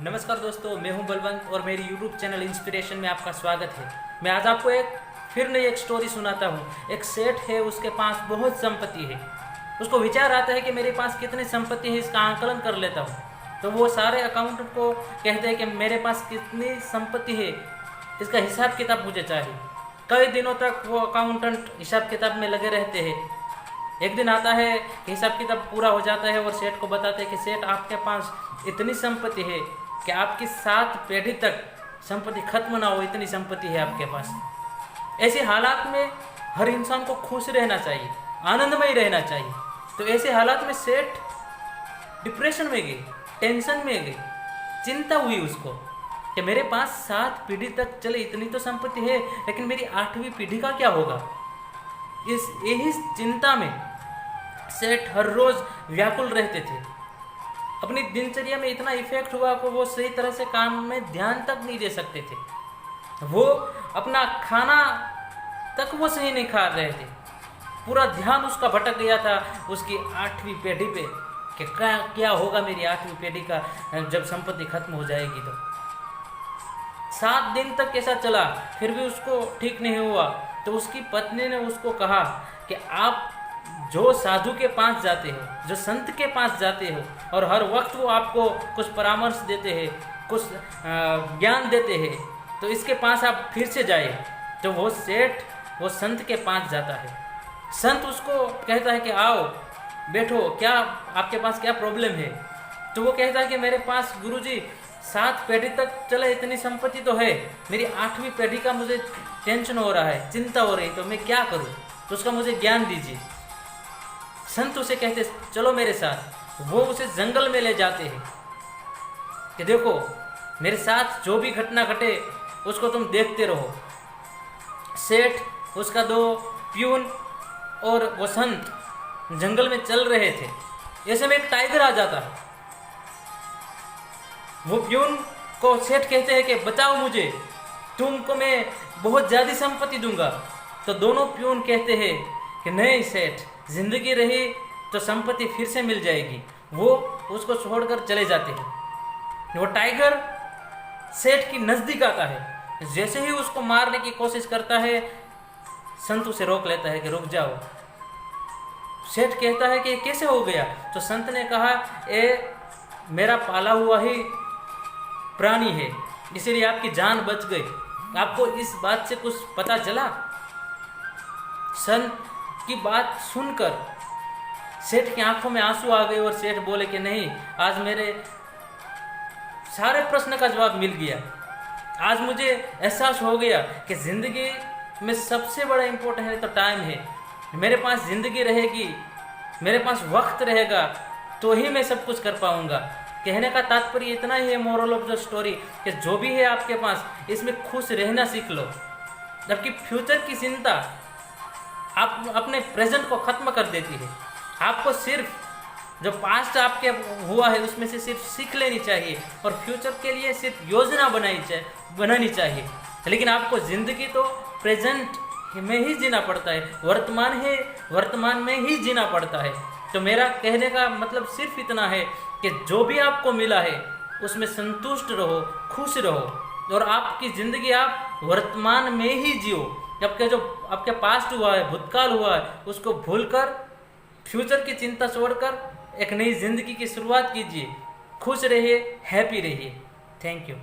नमस्कार दोस्तों, मैं हूं बलवंत और मेरी YouTube चैनल इंस्पिरेशन में आपका स्वागत है। मैं आज आपको फिर नई एक स्टोरी सुनाता हूं। एक सेठ है, उसके पास बहुत संपत्ति है। उसको विचार आता है कि मेरे पास कितनी संपत्ति है, इसका आंकलन कर लेता हूं। तो वो सारे अकाउंटेंट को कहते हैं कि मेरे पास कितनी संपत्ति है, इसका हिसाब किताब मुझे चाहिए। कई दिनों तक वो अकाउंटेंट हिसाब किताब में लगे रहते हैं। एक दिन आता है कि हिसाब किताब पूरा हो जाता है और सेठ को बताते हैं कि सेठ, आपके पास इतनी संपत्ति है कि आपकी 7 पीढ़ी तक संपत्ति खत्म ना हो, इतनी संपत्ति है आपके पास। ऐसे हालात में हर इंसान को खुश रहना चाहिए, आनंदमय रहना चाहिए। तो ऐसे हालात में सेठ डिप्रेशन में गए, टेंशन में गए, चिंता हुई उसको कि मेरे पास 7 पीढ़ी तक चले इतनी तो संपत्ति है, लेकिन मेरी 8वीं पीढ़ी का क्या होगा। यही चिंता में सेठ हर रोज व्याकुल रहते थे। अपनी दिनचर्या में इतना इफेक्ट हुआ कि वो सही तरह से काम में ध्यान तक नहीं दे सकते थे। वो अपना खाना तक वो सही नहीं खा रहे थे। पूरा ध्यान उसका भटक गया था उसकी 8वीं पीढ़ी पे कि क्या होगा मेरी 8वीं पीढ़ी का जब संपत्ति खत्म हो जाएगी। तो 7 दिन तक कैसा चला, फिर भी उसको ठीक नहीं हुआ। तो उसकी पत्नी ने उसको कहा कि आप जो साधु के पास जाते हो, जो संत के पास जाते हो और हर वक्त वो आपको कुछ परामर्श देते हैं, कुछ ज्ञान देते हैं, तो इसके पास आप फिर से जाए। तो वो सेठ वो संत के पास जाता है। संत उसको कहता है कि आओ बैठो, क्या आपके पास क्या प्रॉब्लम है। तो वो कहता है कि मेरे पास गुरुजी 7 पीढ़ी तक चले इतनी संपत्ति तो है, मेरी 8वीं पीढ़ी का मुझे टेंशन हो रहा है, चिंता हो रही, तो मैं क्या करूं, तो उसका मुझे ज्ञान दीजिए। संत उसे कहते चलो मेरे साथ। वो उसे जंगल में ले जाते हैं कि देखो मेरे साथ जो भी घटना घटे उसको तुम देखते रहो। सेठ, उसका 2 प्यून और वो संत जंगल में चल रहे थे। ऐसे में एक टाइगर आ जाता है। वो प्यून को सेठ कहते हैं कि बचाओ मुझे, तुमको मैं बहुत ज़्यादा संपत्ति दूंगा। तो दोनों प्यून कहते हैं कि नहीं सेठ, जिंदगी रही तो संपत्ति फिर से मिल जाएगी। वो उसको छोड़कर चले जाते हैं। वो टाइगर सेठ की नज़दीक आता है। जैसे ही उसको मारने की कोशिश करता है, संत उसे रोक लेता है कि रुक जाओ। सेठ कहता है कि कैसे हो गया। तो संत ने कहा, ये मेरा पाला हुआ ही प्राणी है, इसीलिए आपकी जान बच गई। आपको इस बात से कुछ पता चला। संत की बात सुनकर सेठ की आंखों में आंसू आ गए और सेठ बोले कि नहीं, आज मेरे सारे प्रश्न का जवाब मिल गया। आज मुझे एहसास हो गया कि ज़िंदगी में सबसे बड़ा इम्पोर्टेंट है तो टाइम है। मेरे पास ज़िंदगी रहेगी, मेरे पास वक्त रहेगा, तो ही मैं सब कुछ कर पाऊँगा। कहने का तात्पर्य इतना ही है, मोरल ऑफ द स्टोरी, कि जो भी है आपके पास, इसमें खुश रहना सीख लो। जबकि फ्यूचर की चिंता आप अपने प्रेजेंट को ख़त्म कर देती है। आपको सिर्फ जो पास्ट आपके हुआ है उसमें से सिर्फ सीख लेनी चाहिए और फ्यूचर के लिए सिर्फ योजना बनानी चाहिए। लेकिन आपको ज़िंदगी तो प्रेजेंट में ही जीना पड़ता है, वर्तमान में ही जीना पड़ता है। तो मेरा कहने का मतलब सिर्फ इतना है कि जो भी आपको मिला है उसमें संतुष्ट रहो, खुश रहो और आपकी ज़िंदगी आप वर्तमान में ही जियो। जबकि जो आपके पास्ट हुआ है, भूतकाल हुआ है, उसको भूलकर फ्यूचर की चिंता छोड़कर एक नई ज़िंदगी की शुरुआत कीजिए। खुश रहिए, हैप्पी रहिए। Thank you.